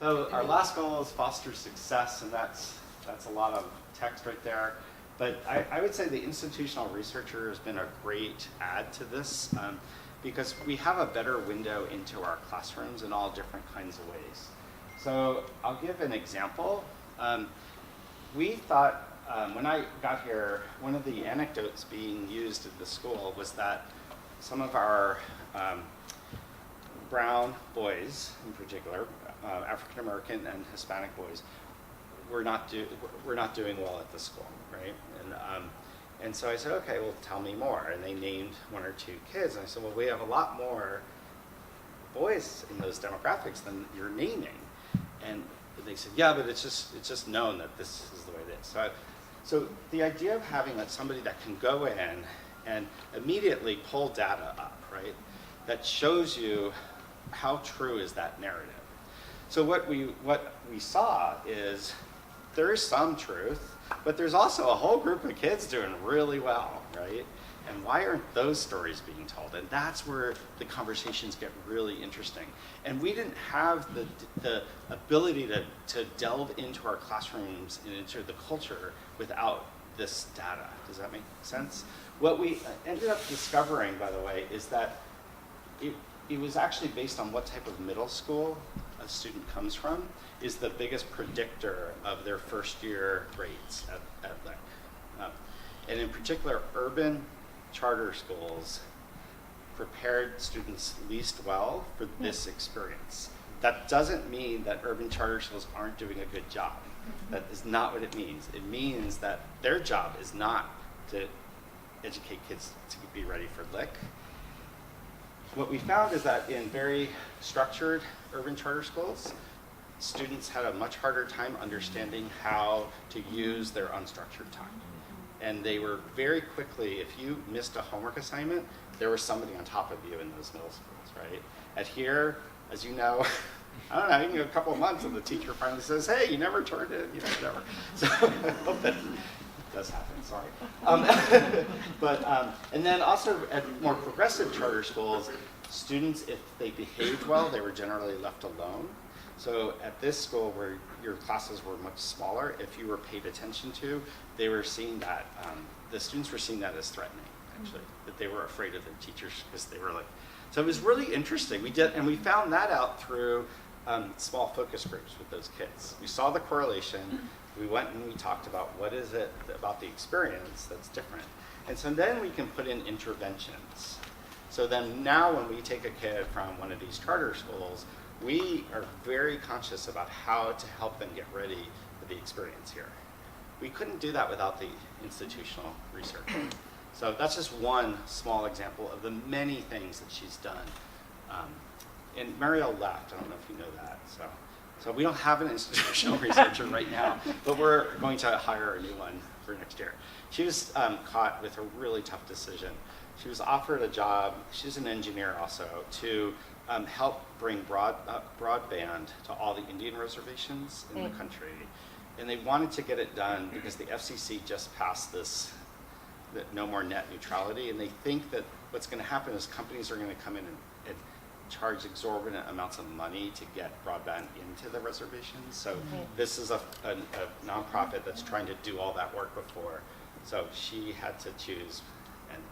So our last goal is foster success, and that's a lot of text right there. But I would say the institutional researcher has been a great add to this because we have a better window into our classrooms in all different kinds of ways. So I'll give an example. We thought, when I got here, one of the anecdotes being used at the school was that some of our brown boys, in particular, African American and Hispanic boys, were not doing well at the school, right? And so I said, okay, well, tell me more. And they named one or two kids, and I said, well, we have a lot more boys in those demographics than you're naming. And they said, yeah, but it's just known that this is the way it is. So the idea of having somebody that can go in and immediately pull data up, right, that shows you how true is that narrative. So what we saw is there is some truth, but there's also a whole group of kids doing really well, right? And why aren't those stories being told? And that's where the conversations get really interesting. And we didn't have the ability to delve into our classrooms and into the culture without this data. Does that make sense? What we ended up discovering, by the way, is that it was actually based on what type of middle school a student comes from is the biggest predictor of their first year grades at Lick. And in particular, urban charter schools prepared students least well for this experience. That doesn't mean that urban charter schools aren't doing a good job. That is not what it means. It means that their job is not to educate kids to be ready for Lick. What we found is that in very structured urban charter schools, students had a much harder time understanding how to use their unstructured time. And they were very quickly, if you missed a homework assignment, there was somebody on top of you in those middle schools, right? At here, as you know, I don't know, you can go a couple of months and the teacher finally says, hey, you never turned it, whatever. So I hope that does happen, sorry. And then also at more progressive charter schools, students, if they behaved well, they were generally left alone. So at this school where your classes were much smaller, if you were paid attention to, they were seeing that, the students were seeing that as threatening, actually, that they were afraid of their teachers because they were like, so it was really interesting. We found that out through small focus groups with those kids. We saw the correlation. We went and we talked about what is it about the experience that's different. And so then we can put in interventions. So then now when we take a kid from one of these charter schools, we are very conscious about how to help them get ready for the experience here. We couldn't do that without the institutional research. So that's just one small example of the many things that she's done. And Mariel left, I don't know if you know that. So we don't have an institutional researcher right now, but we're going to hire a new one for next year. She was caught with a really tough decision. She was offered a job, she's an engineer also, to help bring broadband to all the Indian reservations in the country. And they wanted to get it done because the FCC just passed this no more net neutrality, and they think that what's going to happen is companies are going to come in and charge exorbitant amounts of money to get broadband into the reservations. So this is a nonprofit that's trying to do all that work before. So she had to choose, and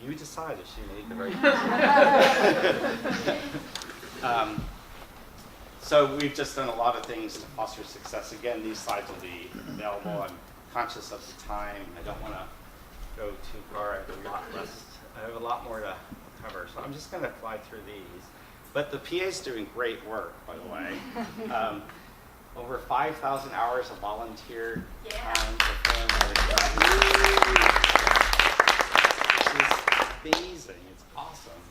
you decide if she made the right decision. So we've just done a lot of things to foster success. Again, these slides will be available. I'm conscious of the time. I don't want to go too far. I have a lot more to cover, so I'm just going to fly through these. But the PA is doing great work, by the way. Over 5,000 hours of volunteer time to film. Which is amazing. It's awesome.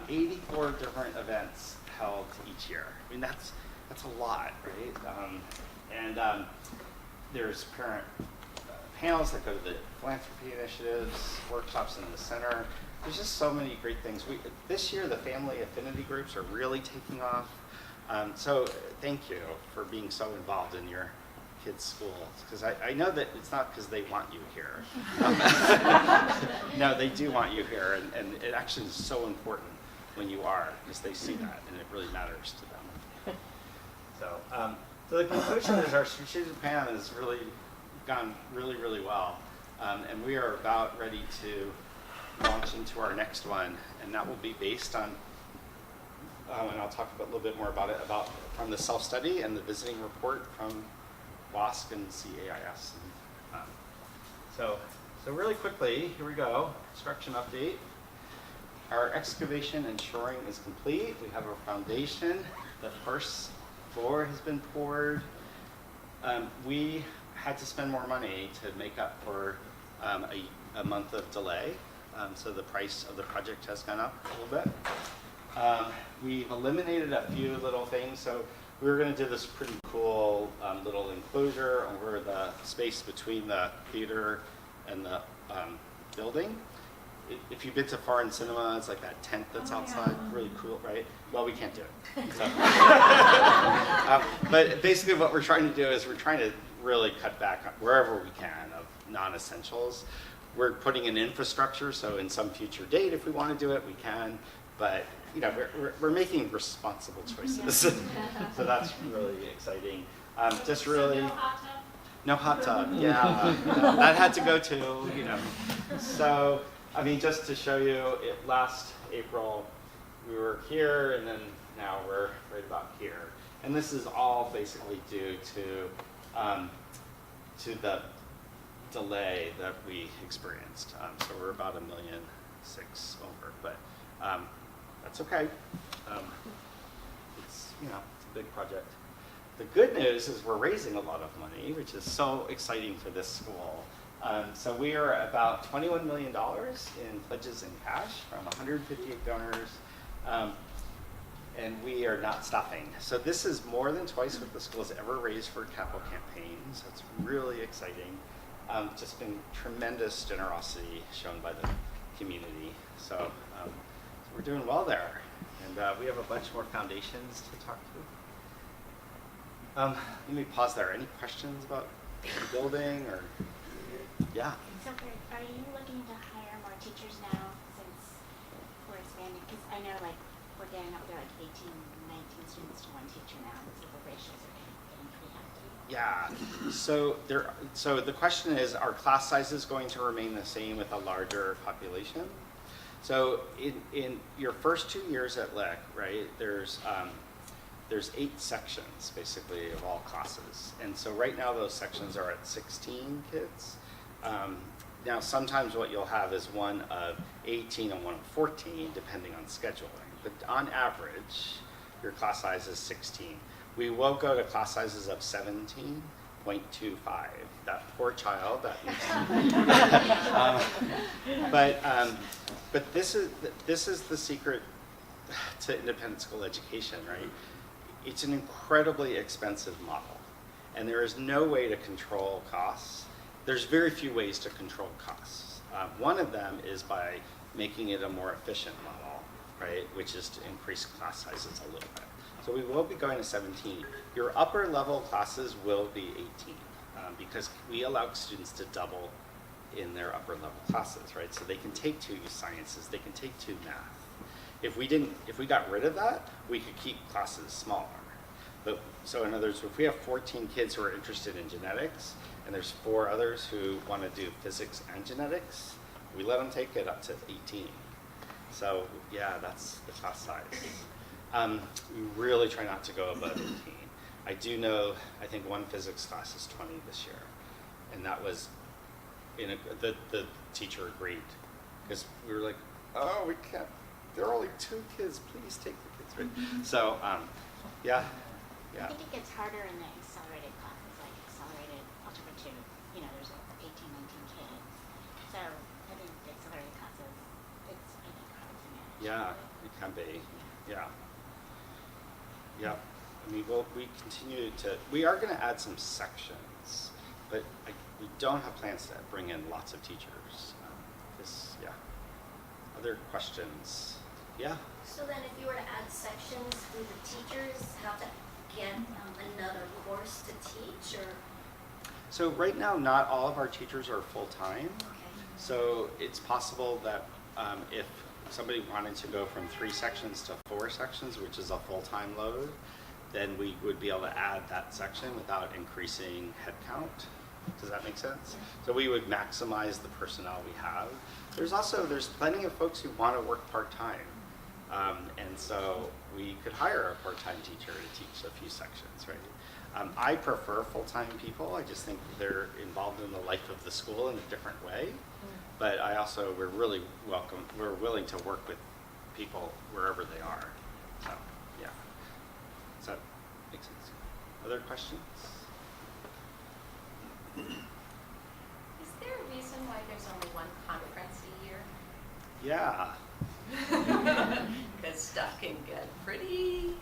84 different events held each year. I mean, that's a lot, right? There's parent panels that go to the philanthropy initiatives, workshops in the center. There's just so many great things. This year, the family affinity groups are really taking off. So thank you for being so involved in your kids' schools, because I know that it's not because they want you here. No, they do want you here, and it actually is so important when you are, because they see that, and it really matters to them. So the conclusion is our strategic plan has really gone really well. And we are about ready to launch into our next one. And that will be based on, and I'll talk a little bit more about it, from the self-study and the visiting report from WASC and CAIS. So really quickly, here we go, construction update. Our excavation and shoring is complete. We have our foundation. The first floor has been poured. We had to spend more money to make up for a month of delay. So the price of the project has gone up a little bit. We've eliminated a few little things. So we were going to do this pretty cool little enclosure over the space between the theater and the building. If you've been to foreign cinema, it's like that tent that's outside, really cool, right? Well, we can't do it. So. But basically what we're trying to do is we're trying to really cut back wherever we can of non-essentials. We're putting in infrastructure, so in some future date, if we want to do it, we can. But you know, we're making responsible choices. So that's really exciting. Just really... No hot tub, yeah. That had to go too, you know. So, I mean, just to show you, last April we were here, and then now we're right about here. And this is all basically due to the delay that we experienced. So we're about $1.6 million over, but that's okay. It's, you know, it's a big project. The good news is we're raising a lot of money, which is so exciting for this school. So we are about $21 million in pledges and cash from 158 donors, and we are not stopping. So this is more than twice what the school has ever raised for a capital campaign, so it's really exciting. Just been tremendous generosity shown by the community. So we're doing well there, and we have a bunch more foundations to talk to. Let me pause there. Any questions about the building or, yeah? So are you looking to hire more teachers now since we're expanding? Because I know like we're getting up there like 18, 19 students to one teacher now, so the ratios are getting pretty hefty. Yeah, so the question is, are class sizes going to remain the same with a larger population? So in your first 2 years at Lick, right, there's 8 sections, basically, of all classes. And so right now those sections are at 16 kids. Now sometimes what you'll have is one of 18 and one of 14, depending on scheduling. But on average, your class size is 16. We will go to class sizes of 17.25. That poor child, that but this is the secret to independent school education, right? It's an incredibly expensive model, and there is no way to control costs. There's very few ways to control costs. One of them is by making it a more efficient model, right, which is to increase class sizes a little bit. So we will be going to 17. Your upper level classes will be 18 because we allow students to double in their upper level classes, right? So they can take 2 sciences, they can take 2 math. If we got rid of that, we could keep classes smaller. But so in other words, if we have 14 kids who are interested in genetics, and there's 4 others who want to do physics and genetics, we let them take it up to 18. So yeah, that's the class size. We really try not to go above 18. I do know, I think one physics class is 20 this year, and that was the teacher agreed because we were like, oh, we can't. There are only 2 kids. Please take the kids. Right? So, yeah. I think it gets harder in the accelerated classes, like accelerated algebra 2. You know, there's 18, 19 kids. So I think the accelerated classes, it's I think hard to manage. Yeah, it can be. Yeah. Yeah. I mean, we continue to. We are going to add some sections, but we don't have plans to bring in lots of teachers. Yeah. Other questions? Yeah. So then if you were to add sections, do the teachers have to get another course to teach, or? So right now, not all of our teachers are full-time. Okay. So it's possible that if somebody wanted to go from 3 sections to 4 sections, which is a full-time load, then we would be able to add that section without increasing headcount. Does that make sense? So we would maximize the personnel we have. There's plenty of folks who want to work part-time. And so we could hire a part-time teacher to teach a few sections, right? I prefer full-time people. I just think they're involved in the life of the school in a different way. But we're willing to work with people wherever they are. So, yeah. Does that make sense? Other questions? Is there a reason why there's only one conference a year? Yeah. Because stuff can get pretty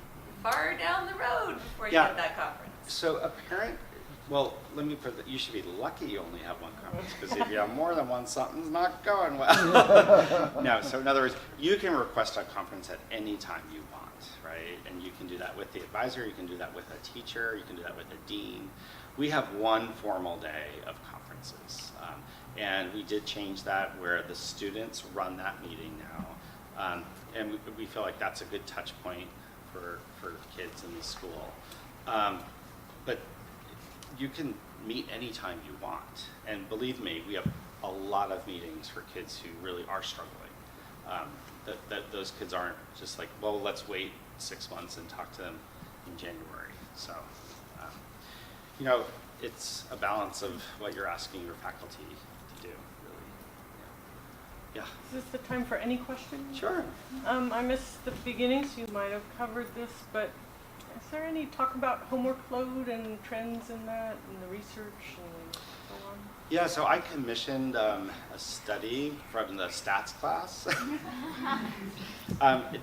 far down the road before you Yeah. get that conference. So let me put you should be lucky you only have one conference, because if you have more than one, something's not going well. No, so in other words, you can request a conference at any time you want, right? And you can do that with the advisor, you can do that with a teacher, you can do that with a dean. We have one formal day of conferences. And we did change that where the students run that meeting now. And we feel like that's a good touch point for kids in the school. But you can meet anytime you want. And believe me, we have a lot of meetings for kids who really are struggling. Those kids aren't just like, well, let's wait 6 months and talk to them in January. So, it's a balance of what you're asking your faculty to do, really. Yeah. Is this the time for any questions? Sure. I missed the beginning, so you might have covered this, but is there any talk about homework load and trends in that, and the research and so on? Yeah, so I commissioned a study from the stats class.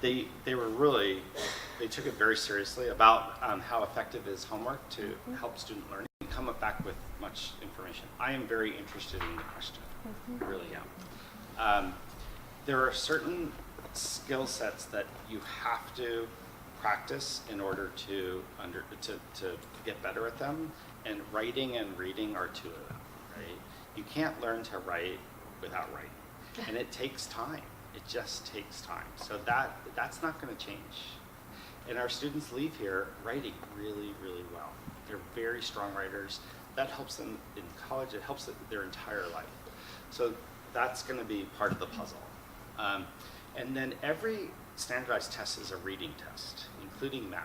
They took it very seriously about how effective is homework to help student learning. Come back with much information. I am very interested in the question. I really am. There are certain skill sets that you have to practice in order to get better at them, and writing and reading are two of them. Right? You can't learn to write without writing, and it takes time. It just takes time. So that's not going to change. And our students leave here writing really, really well. They're very strong writers. That helps them in college. It helps them their entire life. So that's going to be part of the puzzle. And then every standardized test is a reading test, including math.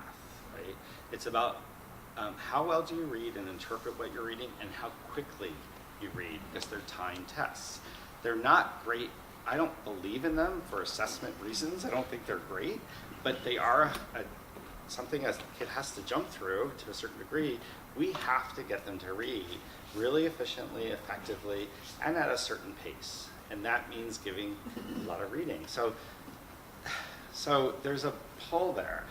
Right? It's about how well do you read and interpret what you're reading, and how quickly you read, because they're timed tests. They're not great. I don't believe in them for assessment reasons. I don't think they're great, but they are something a kid has to jump through to a certain degree. We have to get them to read really efficiently, effectively, and at a certain pace. And that means giving a lot of reading. So there's a pull there.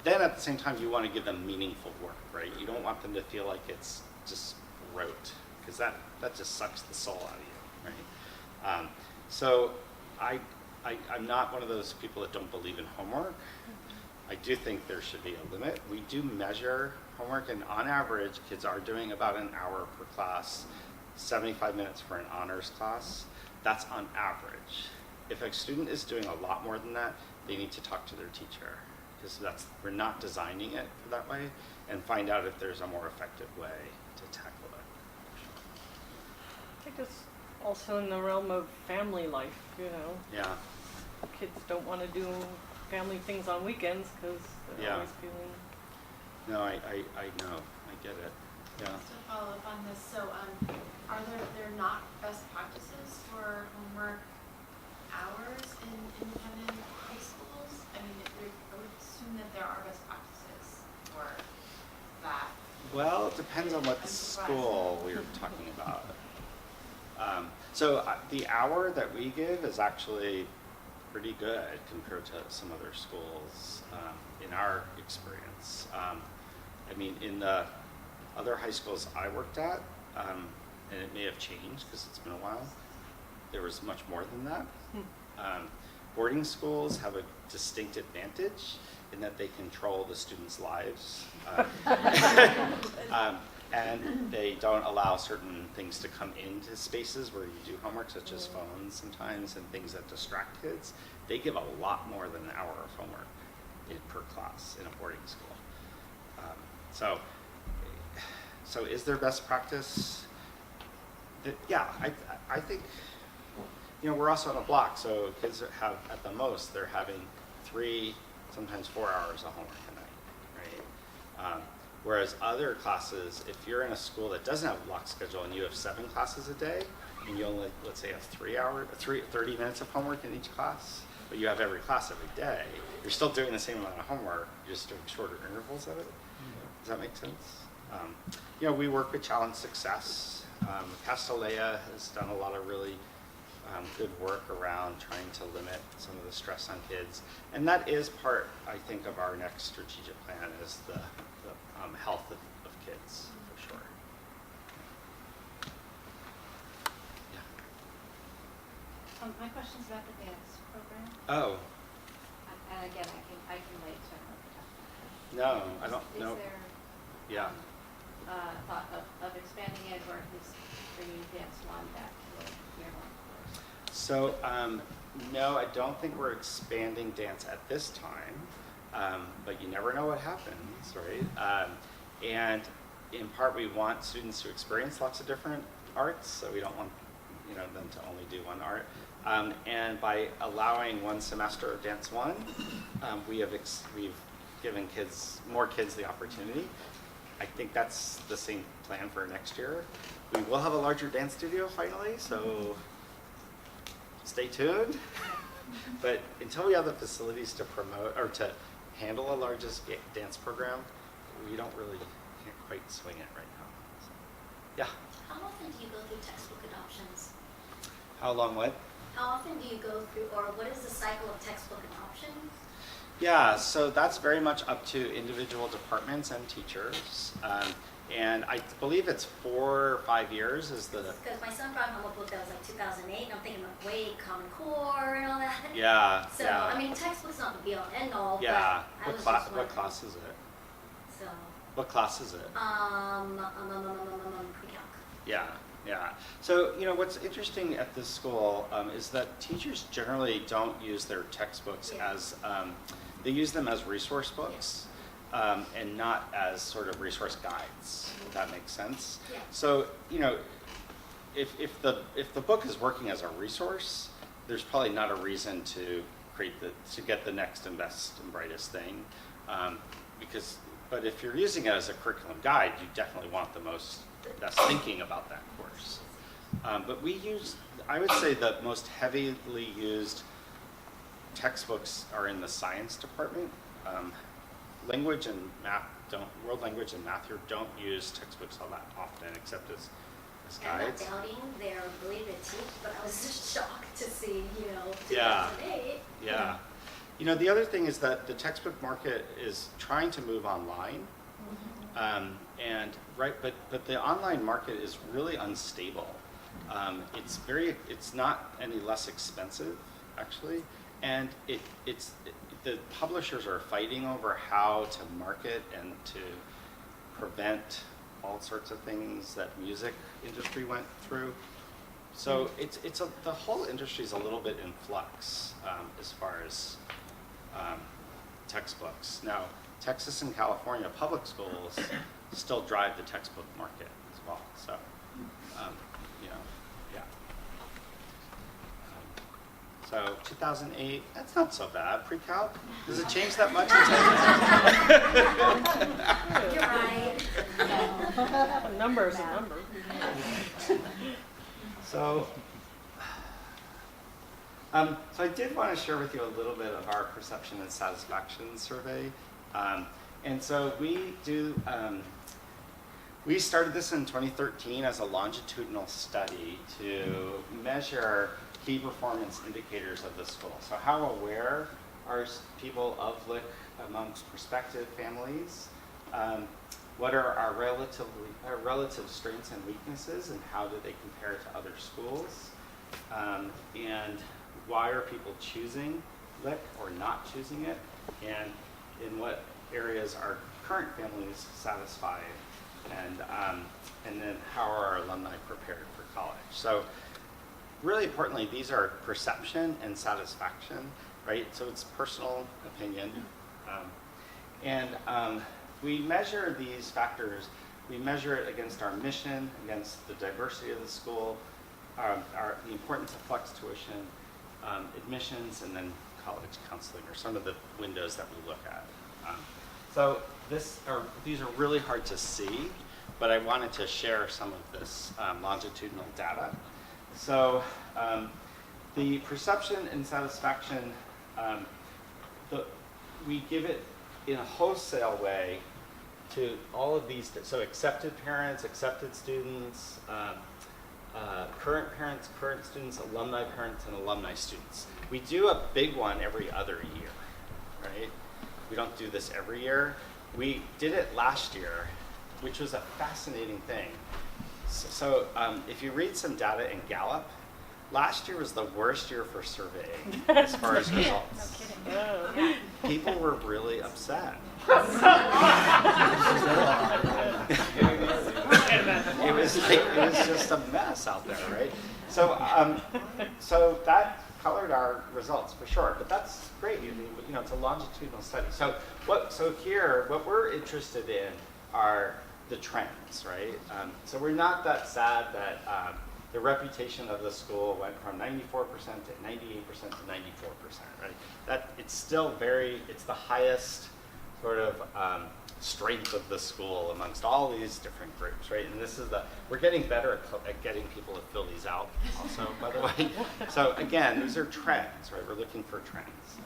Then at the same time, you want to give them meaningful work, right? You don't want them to feel like it's just rote, because that just sucks the soul out of you, right? So I'm not one of those people that don't believe in homework. I do think there should be a limit. We do measure homework, and on average, kids are doing about an hour per class, 75 minutes for an honors class. That's on average. If a student is doing a lot more than that, they need to talk to their teacher, because we're not designing it that way, and find out if there's a more effective way to tackle it. I think it's also in the realm of family life, Yeah. Kids don't want to do family things on weekends because they're Yeah. always feeling... No, I know. I get it. Yeah. Just to follow up on this, so are there not best practices for homework hours in independent high schools? I mean, I would assume that there are best practices for that. Well, it depends on what school we're talking about. The hour that we give is actually pretty good compared to some other schools in our experience. I mean, in the other high schools I worked at, and it may have changed because it's been a while, there was much more than that. Boarding schools have a distinct advantage in that they control the students' lives. And they don't allow certain things to come into spaces where you do homework, such as phones sometimes, and things that distract kids. They give a lot more than an hour of homework per class in a boarding school. So is there best practice? Yeah, I think, we're also on a block, so kids have, at the most, they're having 3, sometimes 4 hours of homework a night, right? Whereas other classes, if you're in a school that doesn't have a block schedule and you have 7 classes a day, and you only, let's say, have 30 minutes of homework in each class, but you have every class every day, you're still doing the same amount of homework, you're just doing shorter intervals of it. Does that make sense? We work with Challenge Success. Castellea has done a lot of really good work around trying to limit some of the stress on kids. And that is part, I think, of our next strategic plan is the health of kids, for sure. Yeah. My question's about the dance program. Oh, And again, I can wait, so I don't have to talk about it. no, I don't know. Is there Yeah. thought of expanding it, or is bringing dance one back to year one course? So, no, I don't think we're expanding dance at this time, but you never know what happens, right? And in part, we want students to experience lots of different arts, so we don't want them to only do one art. And by allowing one semester of Dance 1, we've given more kids the opportunity. I think that's the same plan for next year. We will have a larger dance studio finally, so stay tuned. But until we have the facilities to promote or to handle a largest dance program, we can't quite swing it right now. So, yeah. How often do you go through textbook adoptions? How long what? How often do you go through, or what is the cycle of textbook adoptions? Yeah, so that's very much up to individual departments and teachers. And I believe it's 4 or 5 years is the... Because my son brought home a book that was like 2008, and I'm thinking like, wait, Common Core and all that. Yeah, So, yeah. I mean, textbook's not the be all and all, Yeah. but I was just What wondering. class is it? So, What class is it? pre-calc. Yeah, yeah. So, what's interesting at this school is that teachers generally don't use their textbooks Yeah. as, they use them as resource books and not as sort of resource guides, if that makes sense. Yeah. So, if the book is working as a resource, there's probably not a reason to get the next and best and brightest thing. But if you're using it as a curriculum guide, you definitely want the best thinking about that course. But I would say the most heavily used textbooks are in the science department. Language and math world language and math here don't use textbooks all that often except as I'm not guides. doubting their ability to teach, but I was just shocked to see, Yeah. 2008. Yeah. The other thing is that the textbook market is trying to move online. But the online market is really unstable. It's not any less expensive, actually. And the publishers are fighting over how to market and to prevent all sorts of things that music industry went through. So the whole industry is a little bit in flux as far as textbooks. Now, Texas and California public schools still drive the textbook market as well. So, yeah. So 2008, that's not so bad. Pre-calc, does it change that much? You're right. A number is a number. So I did want to share with you a little bit of our perception and satisfaction survey. And so we started this in 2013 as a longitudinal study to measure key performance indicators of the school. So how aware are people of Lick amongst prospective families? What are our relative strengths and weaknesses, and how do they compare to other schools? And why are people choosing Lick or not choosing it? And in what areas are current families satisfied? And then how are our alumni prepared for college? So really importantly, these are perception and satisfaction, right? So it's personal opinion. we measure these factors. We measure it against our mission, against the diversity of the school, the importance of flex tuition, admissions, and then college counseling are some of the windows that we look at. So these are really hard to see, but I wanted to share some of this longitudinal data. So the perception and satisfaction, we give it in a wholesale way to all of these, so accepted parents, accepted students, current parents, current students, alumni parents, and alumni students. We do a big one every other year, right? We don't do this every year. We did it last year, which was a fascinating thing. So if you read some data in Gallup, last year was the worst year for surveying as far as results. No kidding. Oh. People were really upset. It was just a mess out there, right? So that colored our results for sure, but that's great. You know, it's a longitudinal study. So here, what we're interested in are the trends, right? So we're not that sad that the reputation of the school went from 94% to 98% to 94%, right? That it's still it's the highest sort of strength of the school amongst all these different groups, right? And we're getting better at getting people to fill these out also, by the way. So again, these are trends, right? We're looking for trends.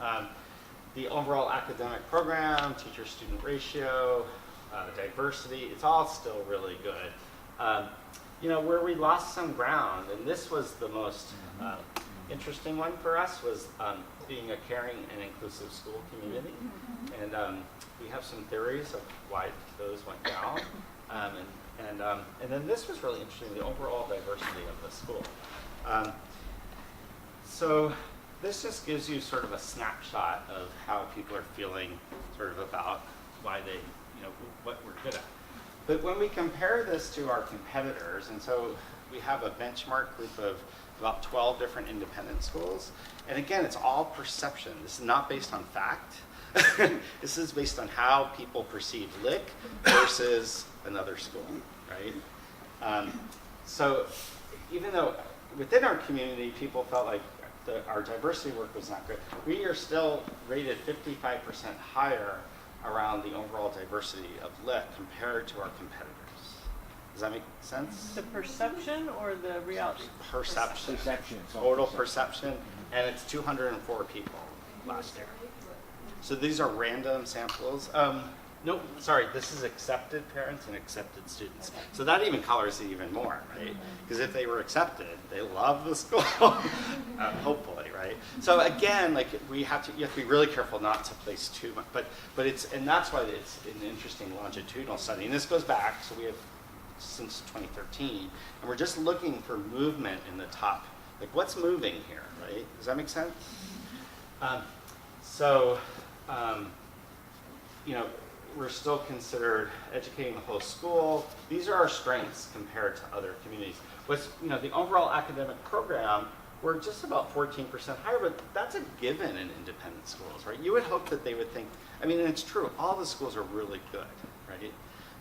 The overall academic program, teacher-student ratio, diversity, it's all still really good. You know, where we lost some ground, and this was the most interesting one for us, was being a caring and inclusive school community. And we have some theories of why those went down. And then this was really interesting, the overall diversity of the school. So this just gives you sort of a snapshot of how people are feeling sort of about why they, you know, what we're good at. But when we compare this to our competitors, and so we have a benchmark group of about 12 different independent schools, and again, it's all perception. This is not based on fact. This is based on how people perceive Lick versus another school, right? So even though within our community, people felt like our diversity work was not good, we are still rated 55% higher around the overall diversity of Lick compared to our competitors. Does that make sense? The perception or the reality? Perception. It's all Total perception, and it's 204 people last year. So these are random samples. No, sorry, this is accepted parents and accepted students. So that even colors it even more, right? Because if they were accepted, they love the school, hopefully, right? So again, like you have to be really careful not to place too much, but and that's why it's an interesting longitudinal study. And this goes back, so we have since 2013, and we're just looking for movement in the top, like what's moving here, right? Does that make sense? You know, we're still considered educating the whole school. These are our strengths compared to other communities. You know, the overall academic program, we're just about 14% higher, but that's a given in independent schools, right? You would hope that they would think, I mean, and it's true, all the schools are really good, right?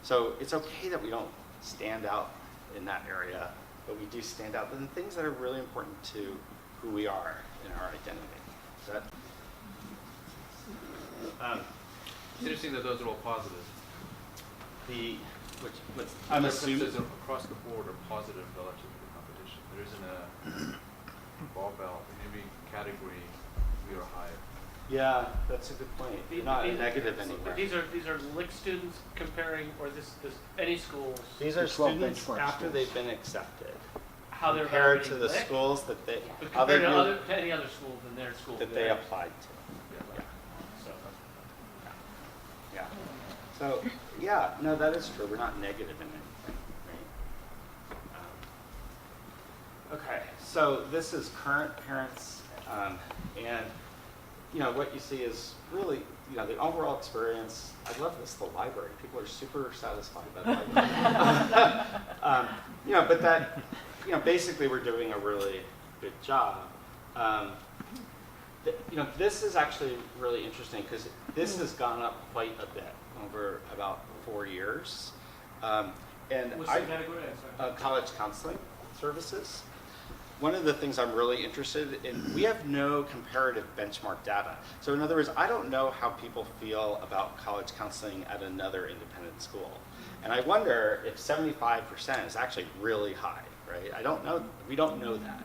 So it's okay that we don't stand out in that area, but we do stand out in things that are really important to who we are in our identity. Is that? It's interesting that those are all positive. I'm assuming Differences across the board are positive relative to the competition. There isn't a ball belt in every category. We are higher. Yeah, that's a good point. Not a negative anywhere. These are Lick students comparing, or this any schools, These are The 12 students benchmark after schools. they've been accepted, how they're compared to evaluating the Lick, schools that they but how they compared to any other school than their school. that they applied to. Yeah. So, Yeah. So yeah, no, that is true. We're not negative in anything, right? Okay, so this is current parents, and you know what you see is really, you know, the overall experience. I love this. The library. People are super satisfied by the library. You know, but that, you know, basically we're doing a really good job. You know, this is actually really interesting because this has gone up quite a bit. over about 4 years. And What's the category? I'm sorry. college counseling services. One of the things I'm really interested in, we have no comparative benchmark data. So in other words, I don't know how people feel about college counseling at another independent school. And I wonder if 75% is actually really high, right? I don't know, we don't know that.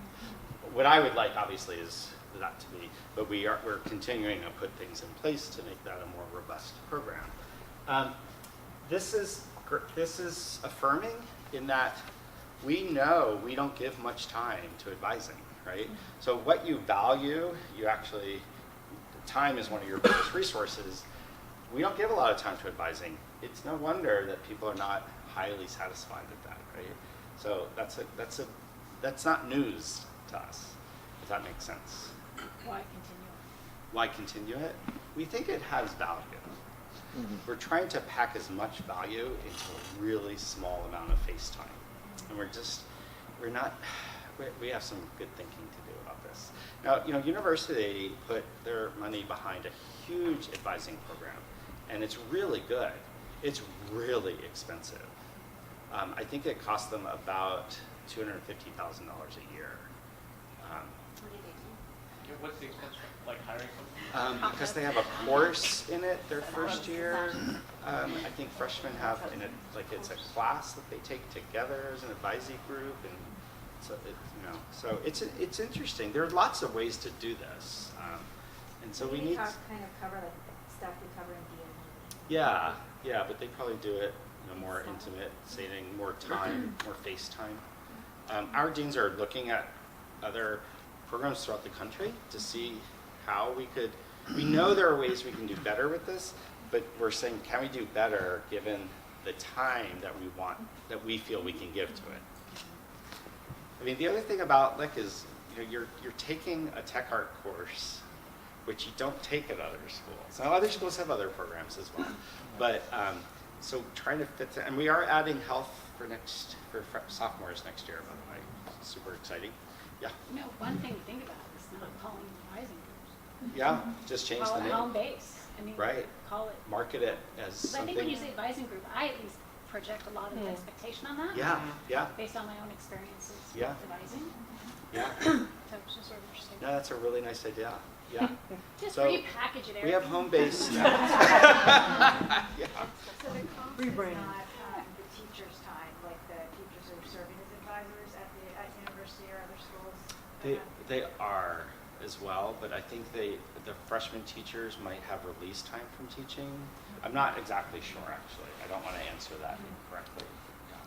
What I would like, obviously, is that to be, but we're continuing to put things in place to make that a more robust program. This is affirming in that we know we don't give much time to advising, right? So what you value, you actually, time is one of your biggest resources. We don't give a lot of time to advising. It's no wonder that people are not highly satisfied with that, right? So that's not news to us, if that makes sense. Why continue? Why continue it? We think it has value. We're trying to pack as much value into a really small amount of face time. And we have some good thinking to do about this. Now, university put their money behind a huge advising program, and it's really good. It's really expensive. I think it cost them about $250,000 a year. What do they do? Yeah, what's the expense, like hiring someone? Because they have a course in it their first year. I think freshmen have it's a class that they take together as an advisory group, and so it's interesting. There are lots of ways to do this, and so we need. Kind of cover like stuff we cover in DMV. Yeah, but they probably do it in a more intimate setting, more time, more face time. Our deans are looking at other programs throughout the country to see how we know there are ways we can do better with this, but we're saying, can we do better given the time that we feel we can give to it? I mean, the other thing about Lick is, you're taking a tech art course, which you don't take at other schools. Now, other schools have other programs as well, but so trying to fit that, and we are adding health for sophomores next year, by the way. Super exciting. Yeah. One thing to think about is not calling it advising groups. Yeah, just change the Call it name. home base. I mean, Right. call it. Market it as But I something. think when you say advising group, I at least project a lot of expectation on that. Yeah. Based on my own experiences Yeah. with advising. Yeah. So it's just sort of interesting. No, that's a really nice idea. Yeah. Just So, repackage it, Eric. We have home base now. Yeah. So the conference Rebrand. is not the teachers' time, like the teachers are serving as advisors at university or other schools? They are as well, but I think the freshman teachers might have release time from teaching. I'm not exactly sure, actually. I don't want to answer that incorrectly.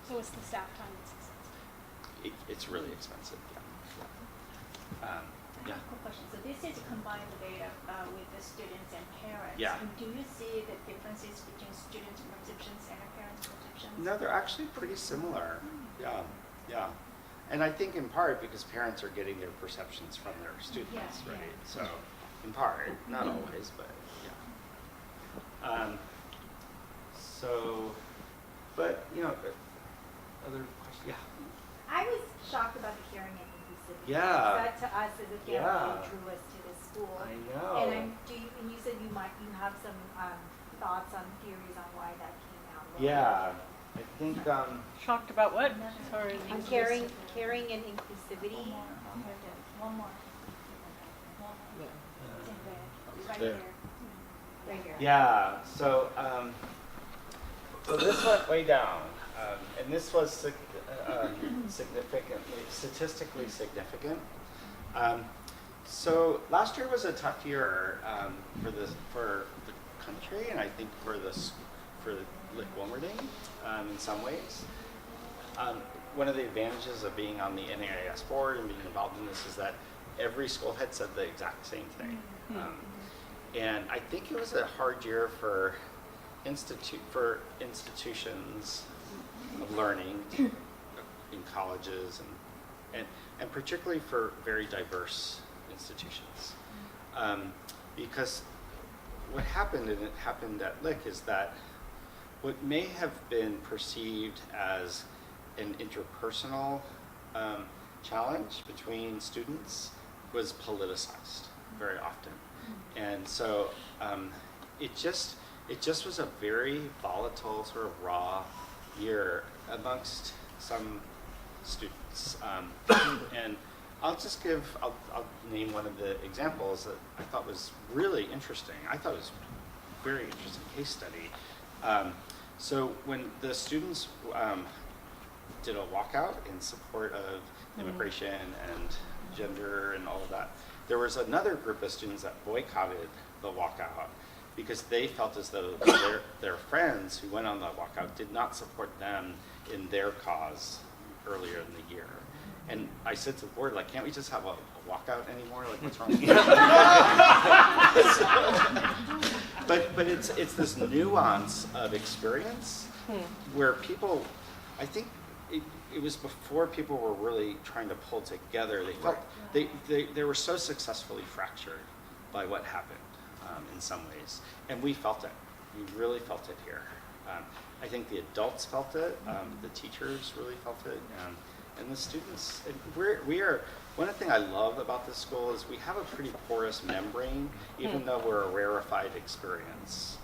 So it's the staff time that's expensive. It's really expensive, yeah. I have a quick question. So this is to combine the data with the students and parents. Yeah. And do you see the differences between students' perceptions and parents' perceptions? No, they're actually pretty similar. Yeah. And I think in part because parents are getting their perceptions from their students, Yeah. right? So in part, not always, but yeah. But other questions? Yeah. I was shocked about the caring and inclusivity. Yeah. That to us is again Yeah. what drew us to this school. I know. And you said you have some thoughts on theories on why that came out. Yeah. I think Shocked about what? Sorry. On caring and inclusivity. One more. Right There. there. Right here. yeah. So this went way down, and this was statistically significant. So last year was a tough year for the country, and I think for Lick-Wilmerding in some ways. One of the advantages of being on the NAIS board and being involved in this is that every school had said the exact same thing. And I think it was a hard year for institutions of learning in colleges and particularly for very diverse institutions. Because what happened, and it happened at Lick, is that what may have been perceived as an interpersonal challenge between students was politicized very often. And so it it just was a very volatile, sort of raw year amongst some students. And I'll name one of the examples that I thought was really interesting. I thought it was a very interesting case study. So when the students did a walkout in support of immigration and gender and all of that, there was another group of students that boycotted the walkout because they felt as though their friends who went on the walkout did not support them in their cause earlier in the year. And I said to the board, like, can't we just have a walkout anymore? Like, what's wrong with that? But it's this nuance of experience where people, I think it was before people were really trying to pull together. They felt they were so successfully fractured by what happened in some ways, and we felt it. We really felt it here. I think the adults felt it. The teachers really felt it, and the students. And we are. One thing I love about this school is we have a pretty porous membrane, even though we're a rarefied experience.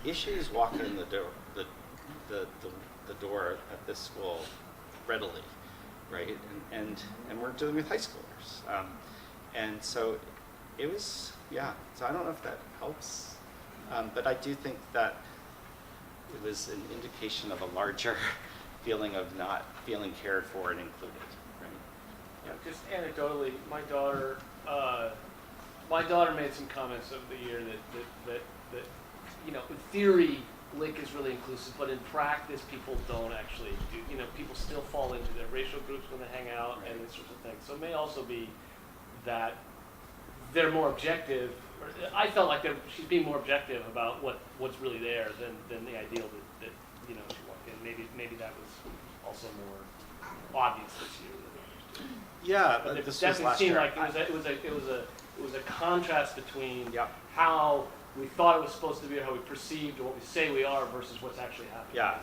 Issues walk in the door. The door at this school readily, right? And we're dealing with high schoolers, and so it was, yeah. So I don't know if that helps, but I do think that it was an indication of a larger feeling of not feeling cared for and included, right? Yeah, just anecdotally, my daughter made some comments of the year that in theory, Lick is really inclusive, but in practice, people don't actually do. People still fall into their racial groups when they hang out and this sort of thing. So it may also be that they're more objective. Or I felt like she's being more objective about what's really there than the ideal that she walked in. Maybe that was also more obvious this year. Yeah, but it this definitely was last seemed year. like it was a contrast between how we thought it was supposed to be, or how we perceived, or what we say we are, versus what's actually happening. Yeah.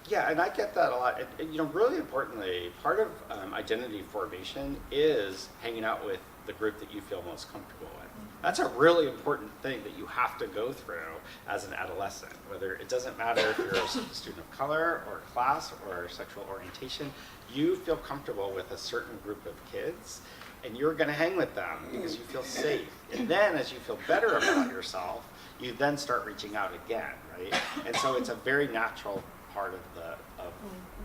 Yeah, and I get that a lot. Really importantly, part of identity formation is hanging out with the group that you feel most comfortable with. That's a really important thing that you have to go through as an adolescent. Whether it doesn't matter if you're a student of color or class or sexual orientation, you feel comfortable with a certain group of kids, and you're going to hang with them because you feel safe. And then as you feel better about yourself, you then start reaching out again, right? And so it's a very natural part of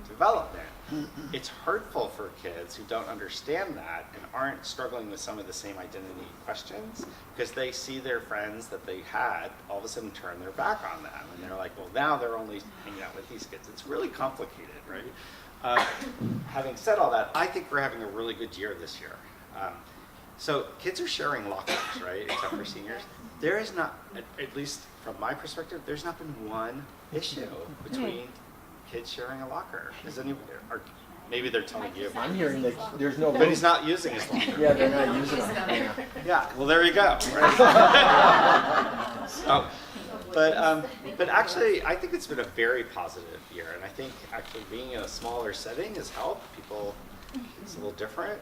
development. It's hurtful for kids who don't understand that and aren't struggling with some of the same identity questions because they see their friends that they had all of a sudden turn their back on them. And they're like, well, now they're only hanging out with these kids. It's really complicated, right? Having said all that, I think we're having a really good year this year. So kids are sharing lockers, right, except for seniors. There is not, at least from my perspective, there's not been one issue between kids sharing a locker. Is anybody, or maybe they're telling you. I'm hearing that there's no. But he's not using his locker. Yeah, they're not using it. Yeah, well, there you go. So, but actually, I think it's been a very positive year, and I think actually being in a smaller setting has helped people. It's a little different,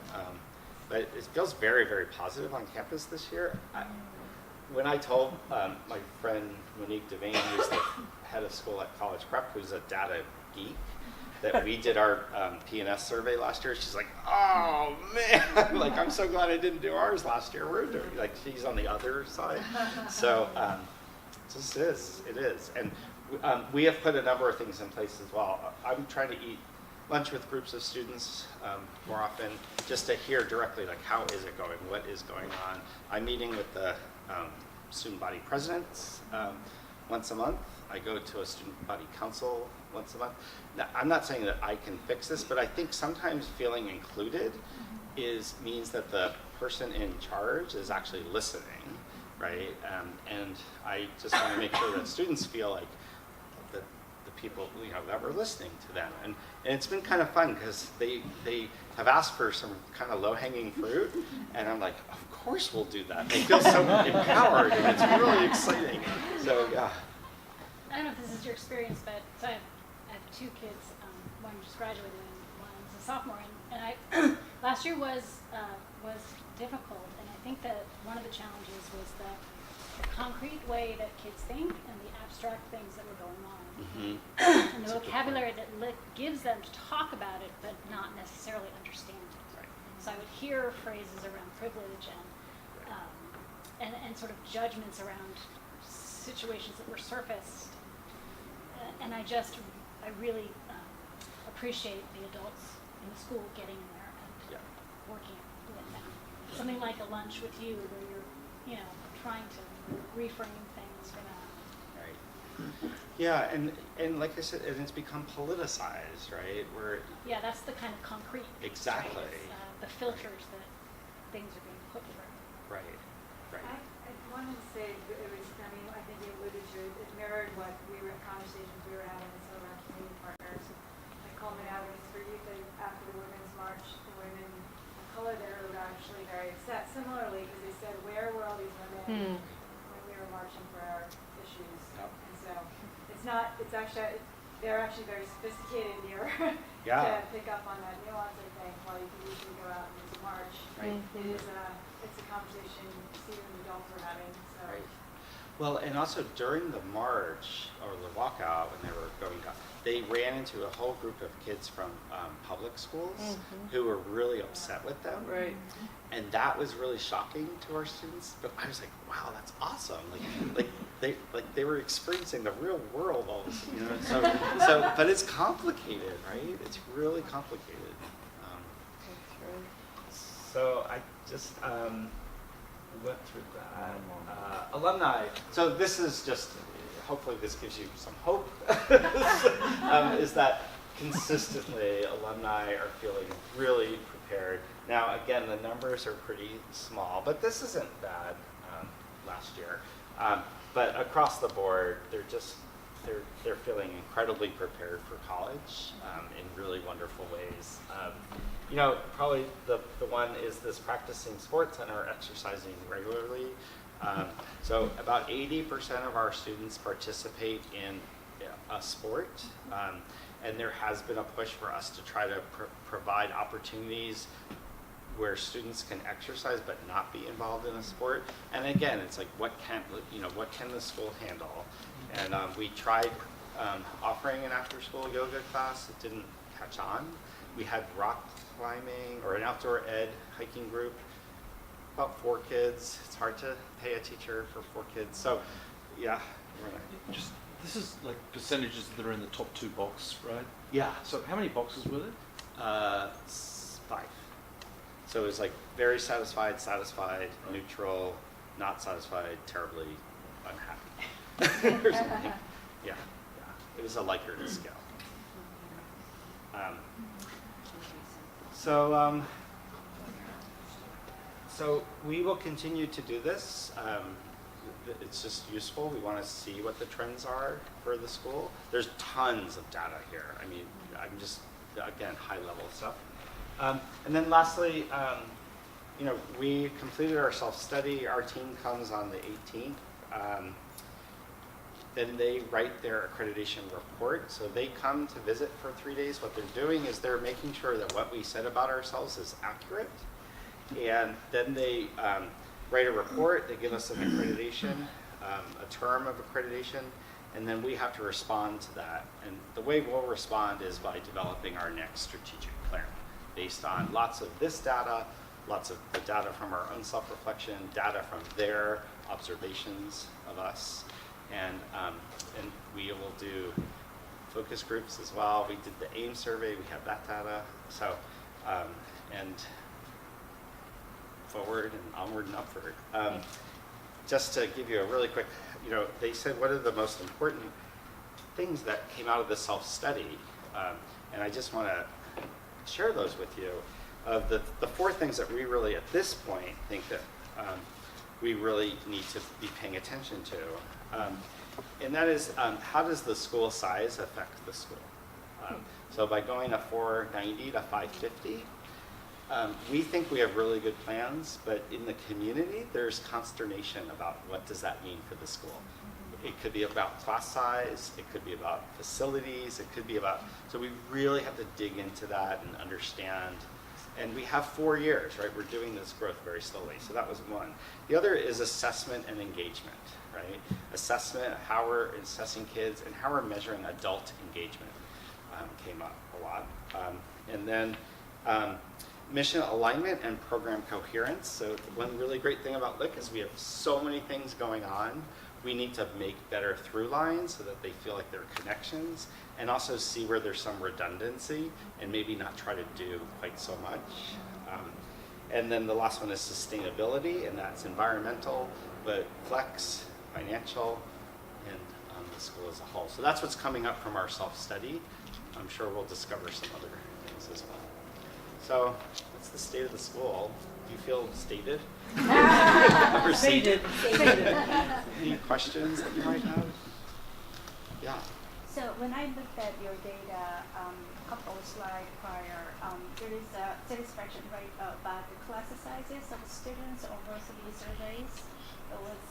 but it feels very, very positive on campus this year. When I told my friend Monique Devane, who's the head of school at College Prep, who's a data geek, that we did our P&S survey last year, she's like, oh man, like I'm so glad I didn't do ours last year. We're doing, like, she's on the other side. So it is. And we have put a number of things in place as well. I'm trying to eat lunch with groups of students more often, just to hear directly, like, how is it going? What is going on? I'm meeting with the student body presidents once a month. I go to a student body council once a month. Now, I'm not saying that I can fix this, but I think sometimes feeling included means that the person in charge is actually listening, right? And I just want to make sure that students feel like that the people, that we're listening to them. And it's been kind of fun because they have asked for some kind of low-hanging fruit, and I'm like, of course we'll do that. They feel so empowered, and it's really exciting. So yeah. I don't know if this is your experience, but so I have two kids. One just graduated and one's a sophomore. And I last year was difficult, and I think that one of the challenges was that the concrete way that kids think and the abstract things that were going on. Mm-hmm. And the vocabulary that Lick gives them to talk about it, but not necessarily understand it. Right. So I would hear phrases around privilege and sort of judgments around situations that were surfaced. And I really appreciate the adults in the school getting in there and working with them. Something like a lunch with you where you're, trying to reframe things for them. Right. Yeah, and like I said, and it's become politicized, right? Where Yeah, that's the kind of concrete. Exactly. Right? It's, the filters that things are being put through. right, right. I wanted to say, I think you alluded to it, it mirrored what conversations we were having with some of our community partners. Like Coleman Avenue for Youth, after the Women's March, the women of color there were actually very upset. Similarly, because they said, where were all these women when we were marching for our issues? Yep. And so they're actually very sophisticated here Yeah. to pick up on that nuance, I think, while you can usually go out and just march. Right. It's a conversation even adults are having. So. Right. Well, and also during the march or the walkout when they were going down, they ran into a whole group of kids from public schools who were really upset with them. Right. And that was really shocking to our students. But I was like, wow, that's awesome. They were experiencing the real world all this, So, but it's complicated, right? It's really complicated. That's right. So I just went through that. Alumni. So this is just, hopefully this gives you some hope, is that consistently alumni are feeling really prepared. Now, again, the numbers are pretty small, but this isn't bad last year. But across the board, they're feeling incredibly prepared for college in really wonderful ways. Probably the one is this practicing sports and are exercising regularly. So about 80% of our students participate in a sport, and there has been a push for us to try to provide opportunities where students can exercise but not be involved in a sport. And again, it's like what can the school handle? And we tried offering an after-school yoga class. It didn't catch on. We had rock climbing or an outdoor ed hiking group. About 4 kids. It's hard to pay a teacher for 4 kids. So, yeah. This is like percentages that are in the top 2 box, right? Yeah. So how many boxes were there? 5. So it was like very satisfied, neutral, not satisfied, terribly unhappy. Or something. Yeah. It was a Likert scale. So we will continue to do this. It's just useful. We want to see what the trends are for the school. There's tons of data here. I mean, I'm just, again, high level stuff. And then lastly, we completed our self-study. Our team comes on the 18th. Then they write their accreditation report. So they come to visit for 3 days. What they're doing is they're making sure that what we said about ourselves is accurate. And then they write a report. They give us an accreditation, a term of accreditation, and then we have to respond to that. And the way we'll respond is by developing our next strategic plan based on lots of this data, lots of the data from our own self-reflection, data from their observations of us, and we will do focus groups as well. We did the AIM survey. We have that data. So, and forward and onward and upward. Just to give you a really quick, they said what are the most important things that came out of the self-study, and I just want to share those with you. The 4 things that we really, at this point, think that we really need to be paying attention to, and that is how does the school size affect the school? So by going to 490 to 550, we think we have really good plans, but in the community, there's consternation about what does that mean for the school. It could be about class size, it could be about facilities, it could be about, so we really have to dig into that and understand And we have 4 years, right? We're doing this growth very slowly. So that was one. The other is assessment and engagement, right? Assessment, how we're assessing kids and how we're measuring adult engagement came up a lot. And then mission alignment and program coherence. So one really great thing about Lick is we have so many things going on. We need to make better through lines so that they feel like they're connections, and also see where there's some redundancy and maybe not try to do quite so much. And then the last one is sustainability, and that's environmental, but flex, financial, and the school as a whole. So that's what's coming up from our self-study. I'm sure we'll discover some other things as well. So that's the state of the school. Do you feel stated? Or seated? Any questions that you might have? Yeah. So when I looked at your data, couple slides prior, there is a satisfaction rate about the class sizes of students over the surveys. There was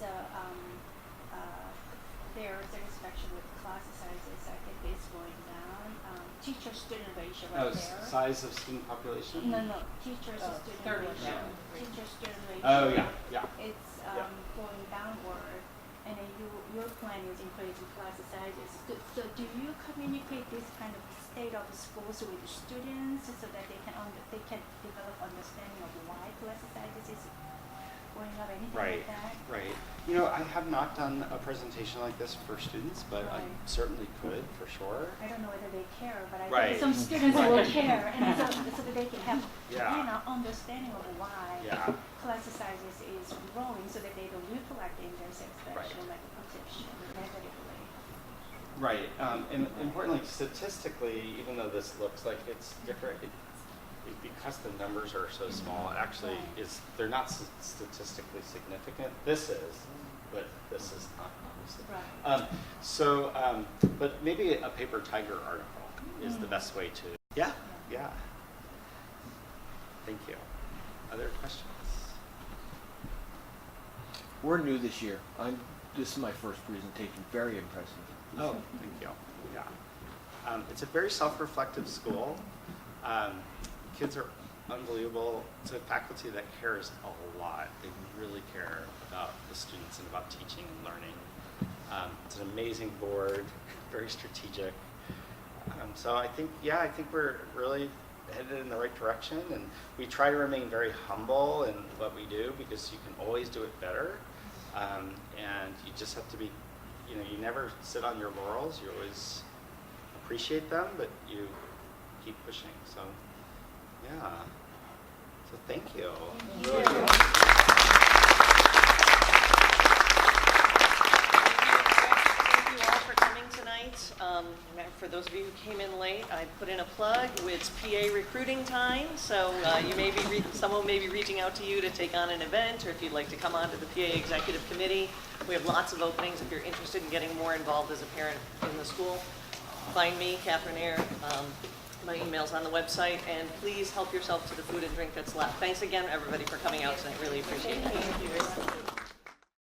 their satisfaction with class sizes, I think, is going down. Teacher-student ratio right there. Size of student population? No, teacher-student ratio. Teacher-student ratio. Oh, yeah. It's Yeah. going downward, and then your plan is increasing class sizes. So do you communicate this kind of state of schools with the students so that they can develop understanding of why class sizes is going up, anything Right, like that? right. You know, I have not done a presentation like this for students, but I Right. certainly could, for sure. I don't know whether they care, but I Right. think some students will care, and so that they can have Yeah. understanding of why Yeah. class sizes is growing, so that they don't reflect in their satisfaction, like perception negatively. Right, and importantly, statistically, even though this looks like it's different, because the numbers are so small, it actually is, they're not statistically significant. This is, but this is not, obviously. Right. But maybe a paper tiger article is the best way to, yeah. Thank you. Other questions? We're new this year. This is my first presentation. Very impressive. Oh, thank you. Yeah. It's a very self-reflective school. Kids are unbelievable. It's a faculty that cares a lot. They really care about the students and about teaching and learning. It's an amazing board, very strategic. So I think we're really headed in the right direction, and we try to remain very humble in what we do, because you can always do it better. And you just have to be, you never sit on your laurels. You always appreciate them, but you keep pushing. So, yeah. So thank you. Thank you. Thank you all for coming tonight. For those of you who came in late, I put in a plug. It's PA recruiting time, so someone may be reaching out to you to take on an event, or if you'd like to come onto the PA executive committee. We have lots of openings if you're interested in getting more involved as a parent in the school. Find me, Catherine Ayer. My email's on the website, and please help yourself to the food and drink that's left. Thanks again, everybody, for coming out tonight. Really appreciate it. Thank you.